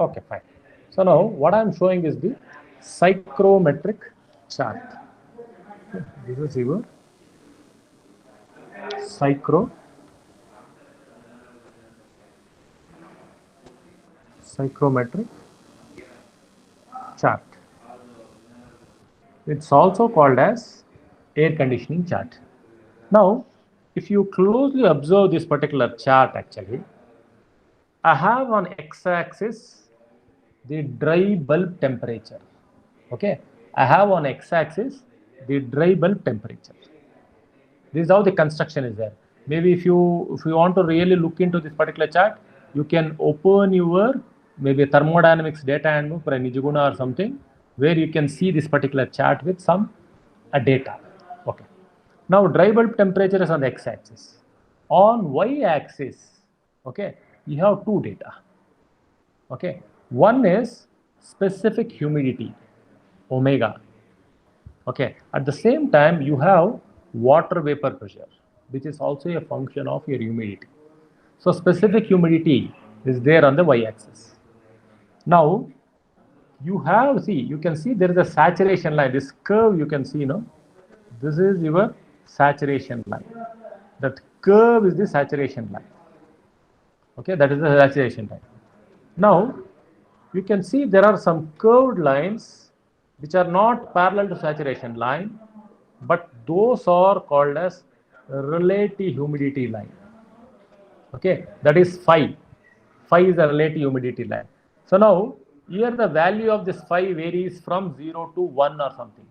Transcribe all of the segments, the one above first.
Okay, fine. So now what I am showing is the psychrometric chart. This is your psychrometric chart. It's also called as air conditioning chart. Now, if you closely observe this particular chart, actually, I have on x-axis the dry bulb temperature. Okay, I have on x-axis the dry bulb temperature. This is how the construction is there. Maybe if you want to really look into this particular chart, you can open your maybe thermodynamics data and for Nijiguna or something, where you can see this particular chart with some data. Okay. Now dry bulb temperature is on the x-axis. On y-axis, okay, you have two data. Okay, one is specific humidity, omega. Okay, at the same time, you have water vapor pressure, which is also a function of your humidity. So specific humidity is there on the y-axis. Now you have, see, you can see there is a saturation line. This curve you can see, no? This is your saturation line. That curve is the saturation line. Okay, that is the saturation line. Now you can see there are some curved lines which are not parallel to saturation line, but those are called as relative humidity line. Okay, that is phi. Phi is the relative humidity line. So now here the value of this phi varies from 0 to 1 or something.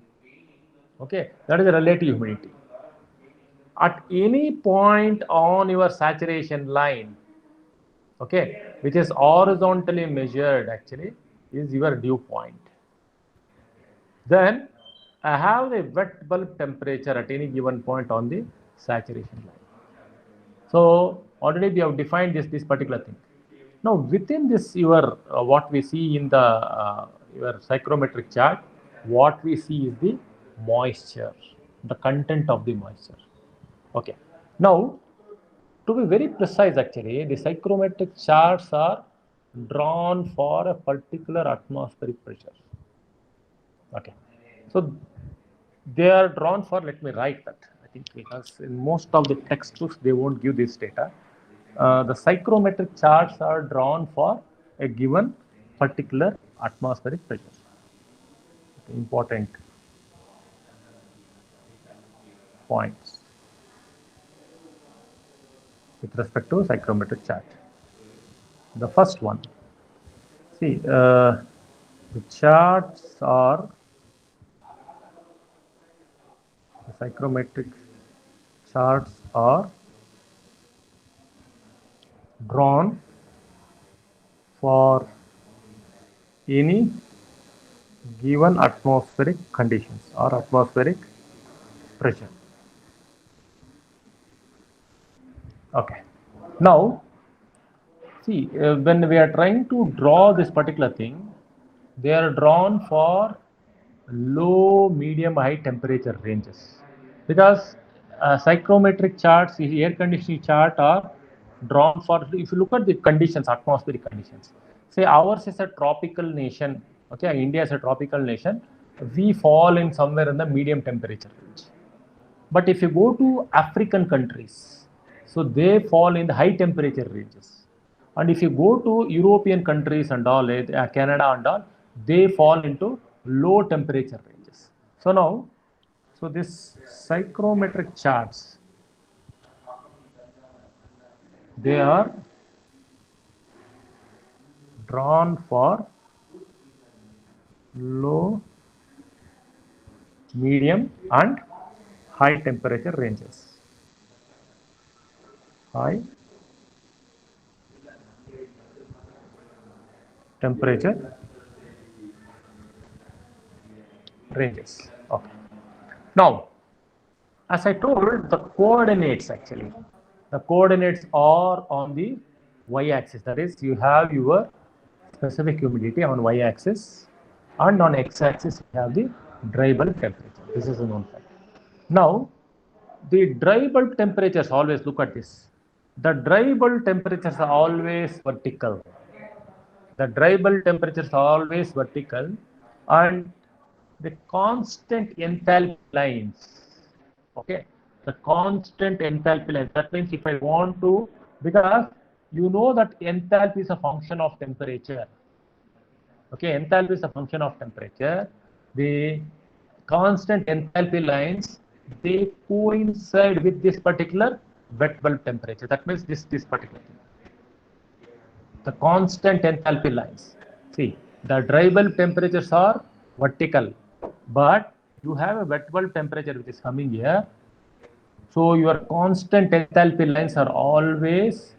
Okay, that is the relative humidity. At any point on your saturation line, okay, which is horizontally measured actually, is your dew point. Then I have the wet bulb temperature at any given point on the saturation line. So already we have defined this particular thing. Now within this your what we see in the your psychrometric chart, what we see is the moisture, the content of the moisture. Okay. Now to be very precise, actually, the psychrometric charts are drawn for a particular atmospheric pressure. Okay. So they are drawn for, let me write that, I think, because in most of the textbooks they won't give this data. The psychrometric charts are drawn for a given particular atmospheric pressure. Okay, important points with respect to psychrometric chart. The first one, see, the charts are, the psychrometric charts are drawn for any given atmospheric conditions or atmospheric pressure. Okay. Now, see, when we are trying to draw this particular thing, they are drawn for low, medium, high temperature ranges, because psychrometric charts, the air conditioning chart are drawn for, if you look at the conditions, atmospheric conditions, say ours is a tropical nation, okay, India is a tropical nation, we fall in somewhere in the medium temperature range. But if you go to African countries, so they fall in the high temperature ranges. And if you go to European countries and all, Canada and all, they fall into low temperature ranges. So now, so this psychrometric charts, they are drawn for low, medium and high temperature ranges. High temperature ranges. Okay. Now, as I told, the coordinates actually, the coordinates are on the y-axis. That is, you have your specific humidity on y-axis, and on x-axis you have the dry bulb temperature. This is a known fact. Now, the dry bulb temperatures, always look at this. The dry bulb temperatures are always vertical. the dry bulb temperature is always vertical, and the constant enthalpy lines. Okay, the constant enthalpy lines. That means if I want to, because you know that enthalpy is a function of temperature. Okay, enthalpy is a function of temperature. The constant enthalpy lines, they coincide with this particular wet bulb temperature. That means this particular thing. The constant enthalpy lines. See, the dry bulb temperatures are vertical, but you have a wet bulb temperature which is coming here. So your constant enthalpy lines are always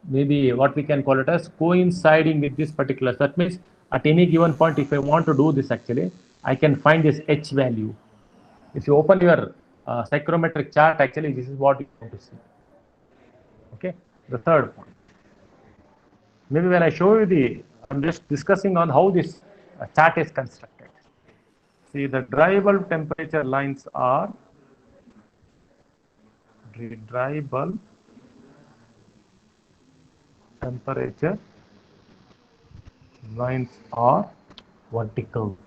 maybe what we can call it as coinciding with this particular. That means at any given point, if I want to do this actually, I can find this H value. If you open your psychrometric chart, actually, this is what you want to see. Okay, the third point. Maybe when I show you the, I'm just discussing on how this chart is constructed. See, the dry bulb temperature lines are the dry bulb temperature lines are vertical.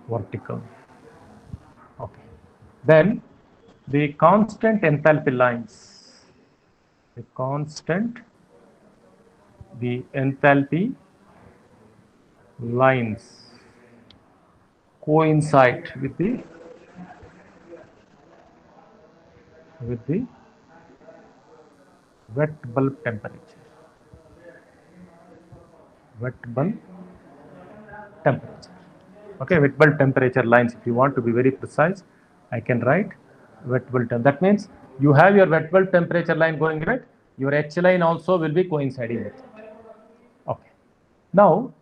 Vertical. Okay. Then the constant enthalpy lines. The constant, the enthalpy lines coincide with the wet bulb temperature. Wet bulb temperature. Okay, wet bulb temperature lines. If you want to be very precise, I can write wet bulb temp. That means you have your wet bulb temperature line going right. Your H line also will be coinciding with it. Okay. Now,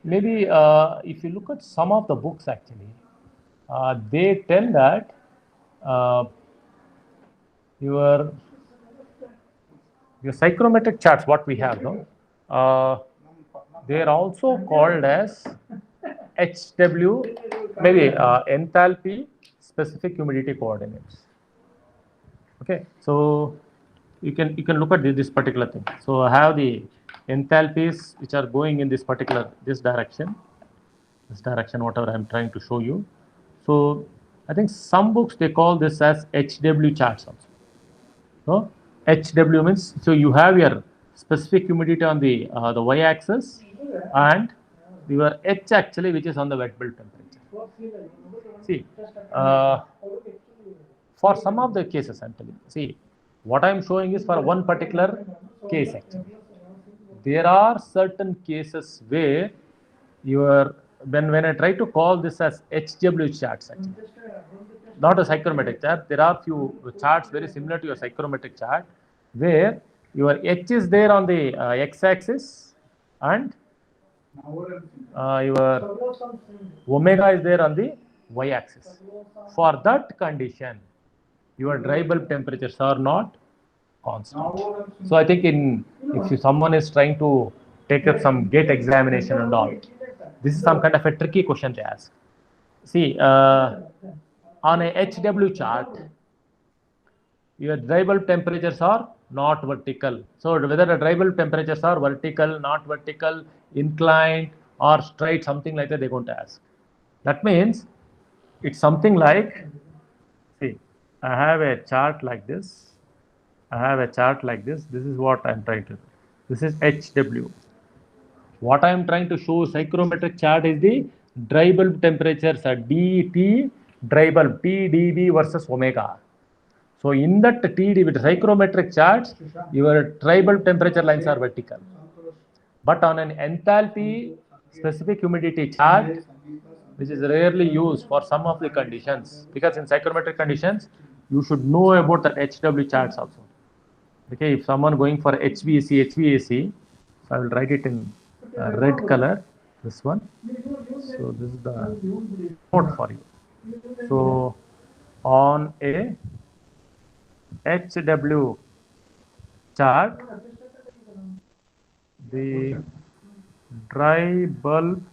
maybe if you look at some of the books, actually, they tell that your psychrometric charts, what we have, no, they are also called as HW, maybe enthalpy specific humidity coordinates. Okay, so you can look at this particular thing. So I have the enthalpies which are going in this particular this direction, whatever I'm trying to show you. So I think some books they call this as HW charts also. So HW means, so you have your specific humidity on the y-axis and your H actually which is on the wet bulb temperature. See, for some of the cases I'm telling you, see, what I'm showing is for one particular case actually. There are certain cases where your when I try to call this as HW charts actually, not a psychrometric chart. There are few charts very similar to your psychrometric chart where your H is there on the x-axis and your omega is there on the y-axis. For that condition, your dry bulb temperatures are not constant. So I think if someone is trying to take up some gate examination and all, this is some kind of a tricky question to ask. See, on a HW chart, your dry bulb temperatures are not vertical. So whether the dry bulb temperatures are vertical, not vertical, inclined or straight, something like that, they're going to ask. That means it's something like, see, I have a chart like this. This is what I'm trying to do. This is HW. What I'm trying to show psychrometric chart is the dry bulb temperatures are DT dry bulb TdB versus omega. So in that TdB with psychrometric charts, your dry bulb temperature lines are vertical. But on an enthalpy specific humidity chart, which is rarely used for some of the conditions, because in psychrometric conditions, you should know about the HW charts also. Okay, if someone going for HVAC, so I will write it in red color, this one. So this is the note for you. So on a HW chart, the dry bulb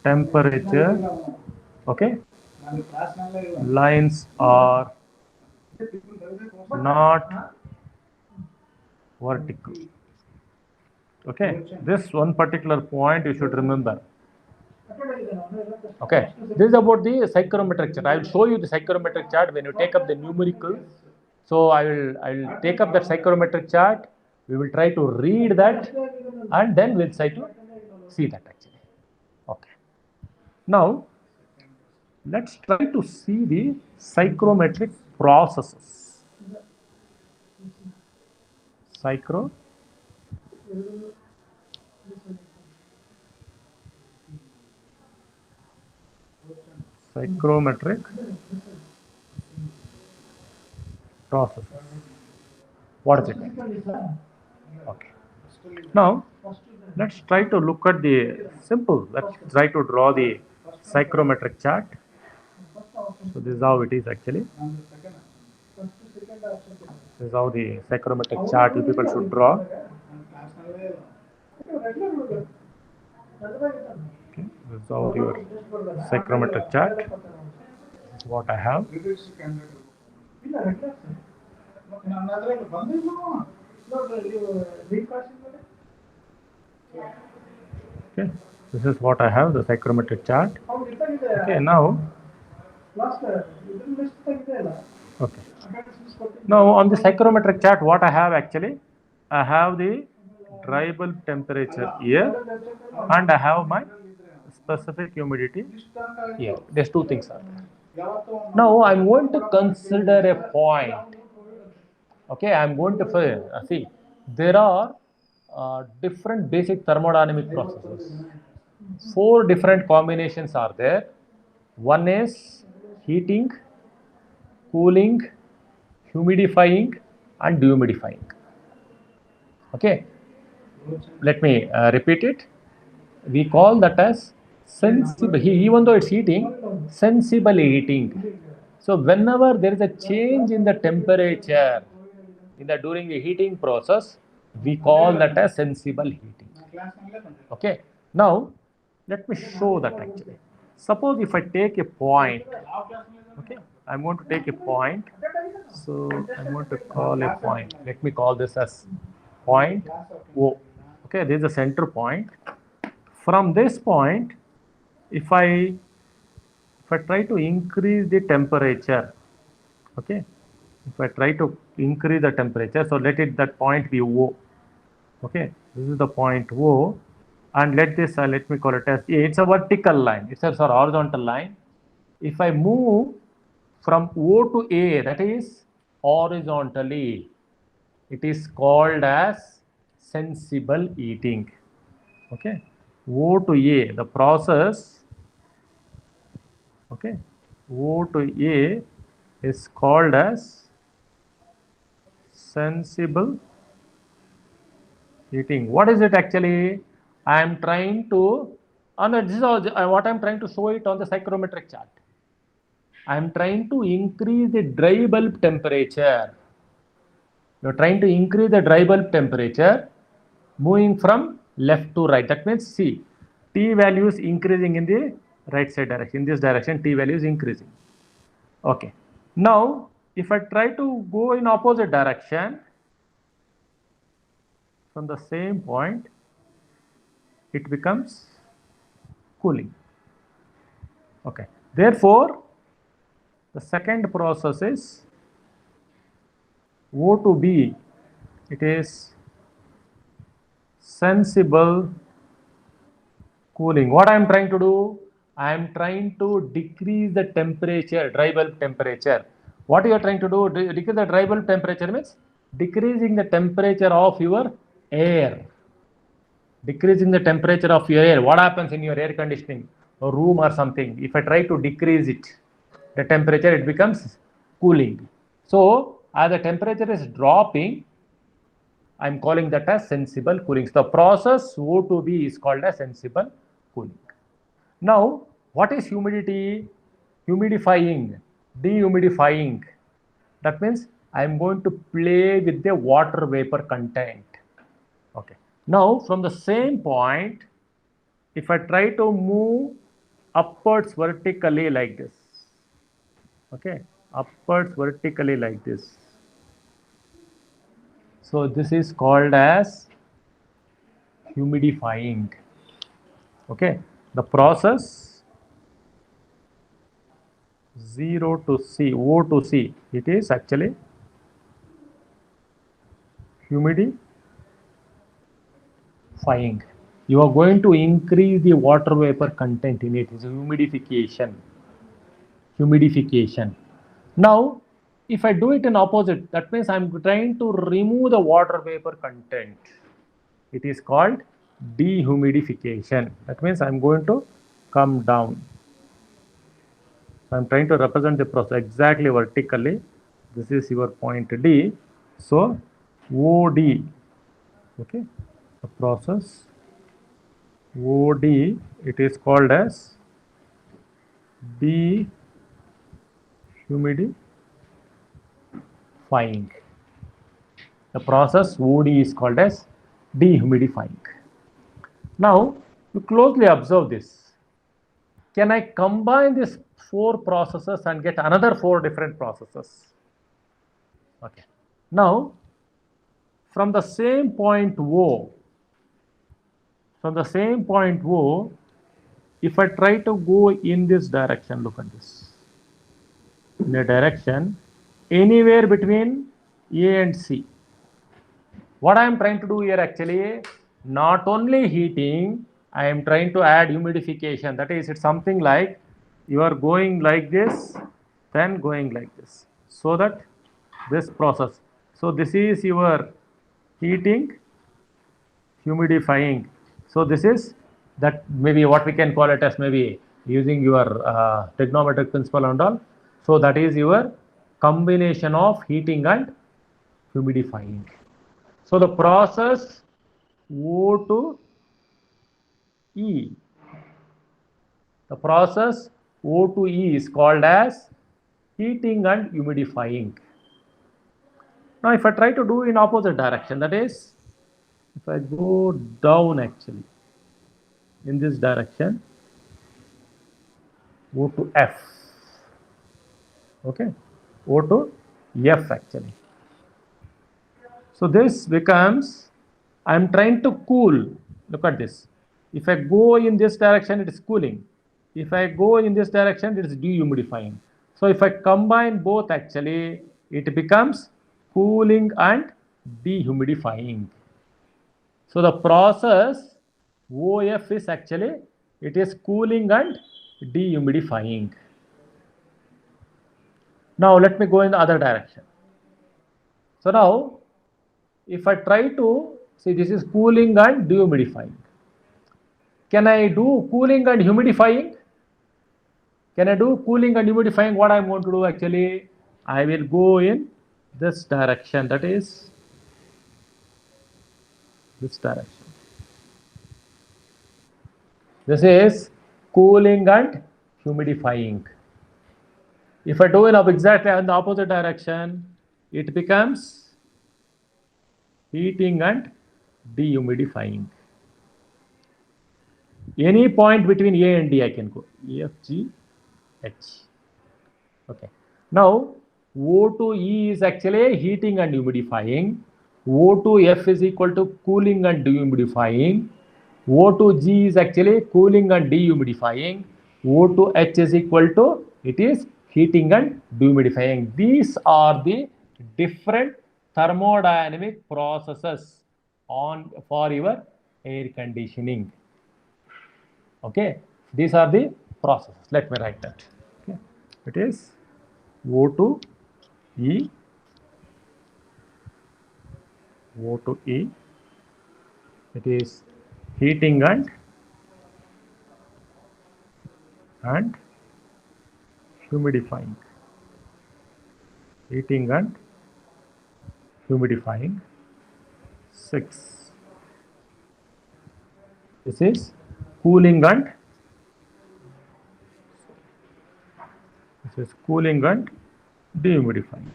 temperature, okay, lines are not vertical. Okay, this one particular point you should remember. Okay, this is about the psychrometric chart. I will show you the psychrometric chart when you take up the numerical. So I will take up that psychrometric chart. We will try to read that, and then we'll try to see that actually. Okay. Now let's try to see the psychrometric processes. Psychrometric processes. What is it? Okay. Now let's try to look at the simple. Let's try to draw the psychrometric chart. So this is how it is actually. This is how the psychrometric chart you people should draw. Okay, this is how your psychrometric chart. This is what I have. Okay, this is what I have, the psychrometric chart. Okay, now. Okay. Now on the psychrometric chart, what I have actually, I have the dry bulb temperature here, and I have my specific humidity here. There's two things are there. Now I'm going to consider a point. Okay, I'm going to see there are different basic thermodynamic processes. 4 different combinations are there. One is heating, cooling, humidifying, and dehumidifying. Okay, let me repeat it. We call that as sensible, even though it's heating, sensible heating. So whenever there is a change in the temperature during the heating process, we call that as sensible heating. Okay, now let me show that actually. Suppose if I take a point, okay, I'm going to take a point. So I'm going to call a point. Let me call this as point O. Okay, this is the center point. From this point, if I try to increase the temperature, okay, if I try to increase the temperature, so let it that point be O. Okay, this is the point O, and let me call it as A. It's a vertical line. It's a horizontal line. If I move from O to A, that is horizontally, it is called as sensible heating. Okay, O to A, the process, okay, O to A is called as sensible heating. What is it actually? I am trying to, this is what I am trying to show it on the psychrometric chart. I am trying to increase the dry bulb temperature. You are trying to increase the dry bulb temperature moving from left to right. That means see, T value is increasing in the right side direction. In this direction, T value is increasing. Okay. Now, if I try to go in opposite direction from the same point, it becomes cooling. Okay. Therefore, the second process is O to B. It is sensible cooling. What I am trying to do? I am trying to decrease the temperature, dry bulb temperature. What you are trying to do? Decrease the dry bulb temperature means decreasing the temperature of your air. Decreasing the temperature of your air. What happens in your air conditioning or room or something? If I try to decrease it, the temperature, it becomes cooling. So as the temperature is dropping, I'm calling that as sensible cooling. So the process O to B is called as sensible cooling. Now, what is humidity? Humidifying, dehumidifying. That means I'm going to play with the water vapor content. Okay. Now, from the same point, if I try to move upwards vertically like this, okay, upwards vertically like this. So this is called as humidifying. Okay, the process 0 to C, O to C, it is actually humidifying. You are going to increase the water vapor content in it. It's humidification. Humidification. Now, if I do it in opposite, that means I'm trying to remove the water vapor content. It is called dehumidification. That means I'm going to come down. I'm trying to represent the process exactly vertically. This is your point D. So OD, okay, the process OD, it is called as dehumidifying. The process OD is called as dehumidifying. Now, you closely observe this. Can I combine these 4 processes and get another 4 different processes? Okay. Now, from the same point O, if I try to go in this direction, look at this, in a direction anywhere between A and C. What I am trying to do here actually, not only heating, I am trying to add humidification. That is, it's something like you are going like this, then going like this, so that this process. So this is your heating, humidifying. So this is that, maybe what we can call it as, maybe using your trigonometric principle and all. So that is your combination of heating and humidifying. So the process O to E, the process O to E is called as heating and humidifying. Now if I try to do in opposite direction, that is, if I go down actually in this direction, O to F, okay, O to F actually. So this becomes, I am trying to cool. Look at this. If I go in this direction, it is cooling. If I go in this direction, it is dehumidifying. So if I combine both actually, it becomes cooling and dehumidifying. So the process OF is actually, it is cooling and dehumidifying. Now let me go in the other direction. So now if I try to see, this is cooling and dehumidifying. Can I do cooling and humidifying? Can I do cooling and humidifying? What I'm going to do actually, I will go in this direction, that is this direction. This is cooling and humidifying. If I do in exactly in the opposite direction, it becomes heating and dehumidifying. Any point between A and D I can go, E, F, G, H. Okay. Now O to E is actually heating and humidifying. O to F is equal to cooling and dehumidifying. O to G is actually cooling and dehumidifying. O to H is equal to, it is heating and dehumidifying. These are the different thermodynamic processes for your air conditioning. Okay, these are the processes. Let me write that. Okay. It is O to E, O to E, it is heating and humidifying. Heating and humidifying. 6. This is cooling and dehumidifying.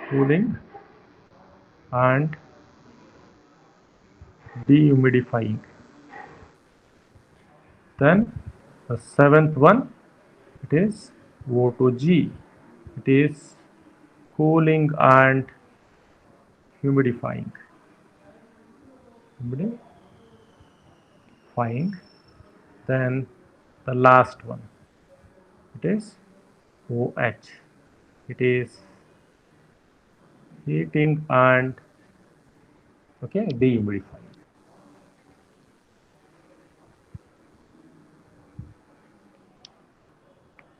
Cooling and dehumidifying. Then the 7th one, it It is O to G. It is cooling and humidifying. Humidifying. Then the last one, it is OH. It is heating and dehumidifying.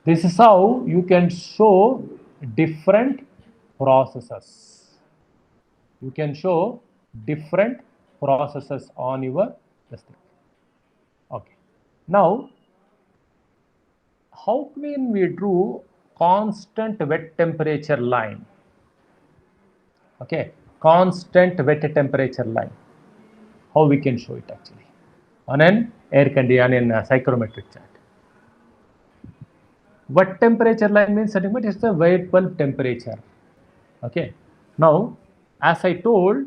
This is how you can show different processes. You can show different processes on your system. Okay. Now, how can we draw constant wet temperature line? Okay, constant wet temperature line. How we can show it actually on an air conditioner in a psychrometric chart. Wet temperature line means something, but it's the wet bulb temperature. Okay. Now, as I told,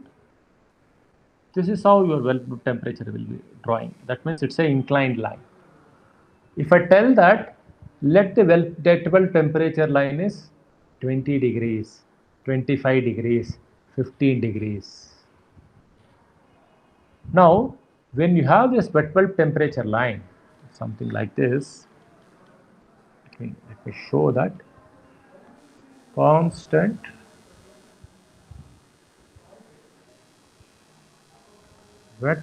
this is how your wet bulb temperature will be drawing. That means it's an inclined line. If I tell that, let the wet bulb temperature line is 20 degrees, 25 degrees, 15 degrees. Now, when you have this wet bulb temperature line, something like this, let me show that constant wet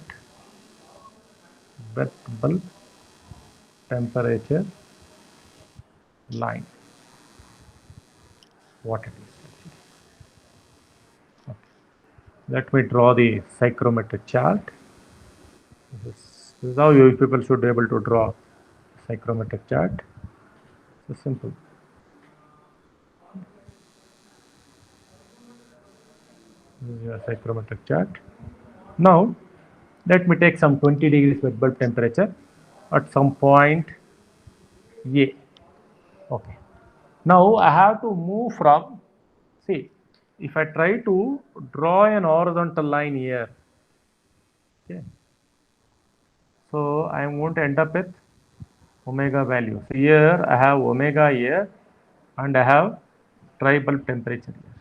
bulb temperature line. What it is actually. Okay. Let me draw the psychrometric chart. This is how you people should be able to draw psychrometric chart. So simple. This is your psychrometric chart. Now, let me take some 20 degrees wet bulb temperature at some point A. Okay. Now, I have to move from, see, if I try to draw an horizontal line here, okay, so I am going to end up with omega value. So here I have omega here and I have dry bulb temperature here.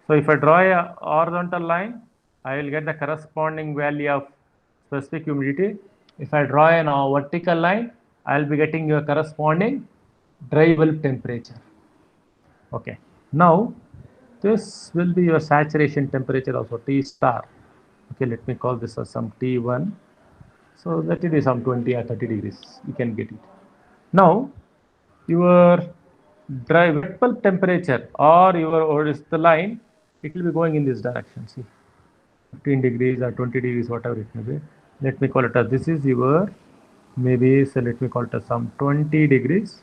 So if I draw a horizontal line, I will get the corresponding value of specific humidity. If I draw a vertical line, I will be getting your corresponding dry bulb temperature. Okay. Now, this will be your saturation temperature also, T star. Okay, let me call this as some T1. So that it is some 20 or 30 degrees. You can get it. Now, your dry wet bulb temperature or your the line, it will be going in this direction. See, 15 degrees or 20 degrees, whatever it may be. Let me call it as this is your maybe, so let me call it as some 20 degrees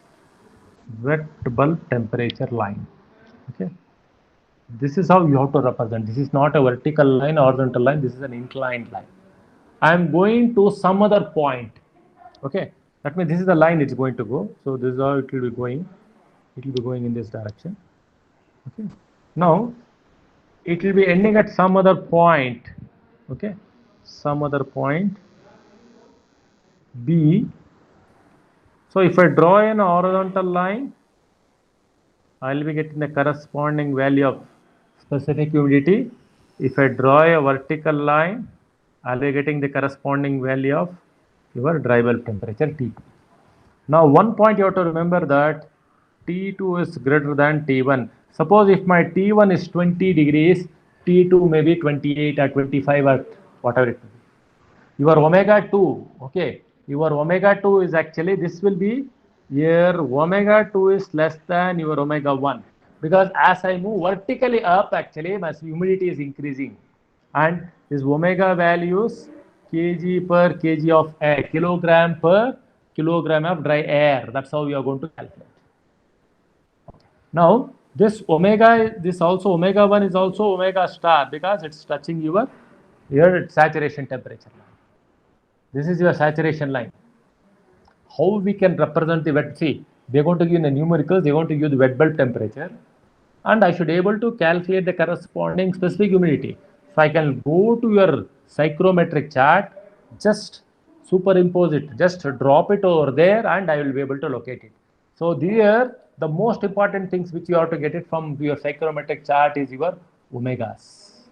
wet bulb temperature line. Okay. This is how you have to represent. This is not a vertical line or horizontal line. This is an inclined line. I am going to some other point. Okay. That means this is the line it's going to go. So this is how it will be going. It will be going in this direction. Okay. Now, it will be ending at some other point. Okay. Some other point B. So if I draw an horizontal line, I will be getting the corresponding value of specific humidity. If I draw a vertical line, I will be getting the corresponding value of your dry bulb temperature T2. Now, one point you have to remember that T2 is greater than T1. Suppose if my T1 is 20 degrees, T2 may be 28 or 25 or whatever it may be. Your omega 2, okay, your omega 2 is actually, this will be, your omega 2 is less than your omega 1. Because as I move vertically up, actually, my humidity is increasing. And this omega values kg per kg of air, kilogram per kilogram of dry air. That's how you are going to calculate. Now, this omega, this also omega 1 is also omega star because it's touching your saturation temperature line. This is your saturation line. How we can represent the wet? See, they're going to give in the numericals, they're going to give the wet bulb temperature, and I should be able to calculate the corresponding specific humidity. So I can go to your psychrometric chart, just superimpose it, just drop it over there, and I will be able to locate it. So there, the most important things which you have to get it from your psychrometric chart is your omegas.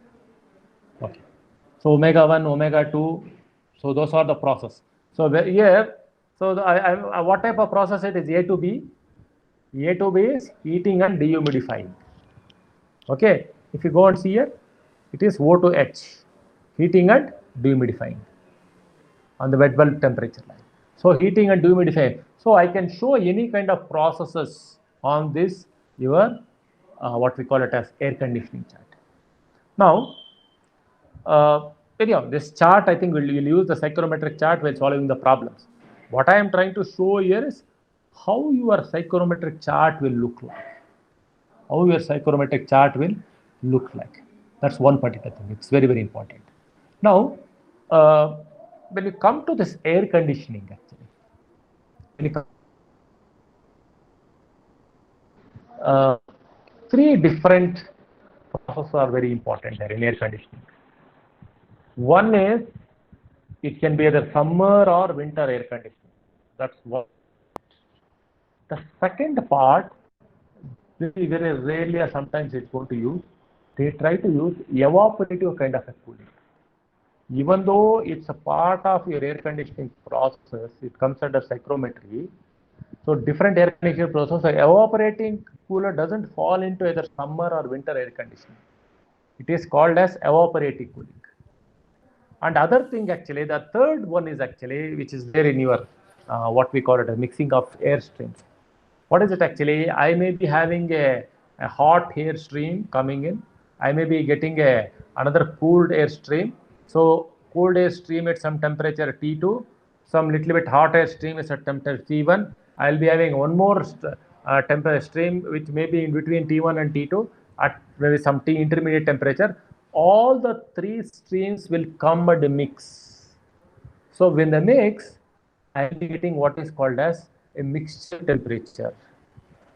Okay. So omega 1, omega 2, so those are the process. So here, so what type of process it is? A to B. A to B is heating and dehumidifying. Okay. If you go and see here, it is O to H, heating and dehumidifying on the wet bulb temperature line. So heating and dehumidifying. So I can show any kind of processes on this your what we call it as air conditioning chart. Now, anyhow, this chart I think we'll use the psychrometric chart while solving the problems. What I am trying to show here is how your psychrometric chart will look like. How your psychrometric chart will look like. That's one particular thing. It's very, very important. Now, when you come to this air conditioning, actually, when you come, three different processes are very important there in air conditioning. One is it can be either summer or winter air conditioning. That's one. The second part, very, very rarely or sometimes it's going to use, they try to use evaporative kind of a cooling. Even though it's a part of your air conditioning process, it comes under psychrometry. So different air conditioning process, so evaporating cooler doesn't fall into either summer or winter air conditioning. It is called as evaporative cooling. And other thing actually, the third one is actually, which is there in your, what we call it a mixing of air streams. What is it actually? I may be having a hot air stream coming in. I may be getting another cooled air stream. So cold air stream at some temperature T2, some little bit hot air stream is at temperature T1. I'll be having one more temperature stream which may be in between T1 and T2 at maybe some T intermediate temperature. All the three streams will come and mix. So when they mix, I am getting what is called as a mixture temperature,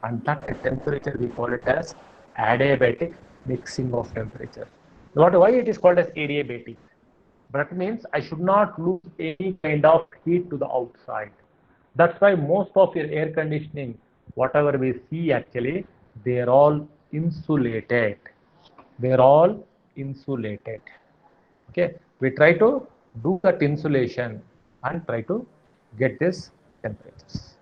and that temperature we call it as adiabatic mixing of temperature. Why it is called as adiabatic? That means I should not lose any kind of heat to the outside. That's why most of your air conditioning, whatever we see actually, they are all insulated. They are all insulated. Okay, we try to do that insulation and try to get this temperatures.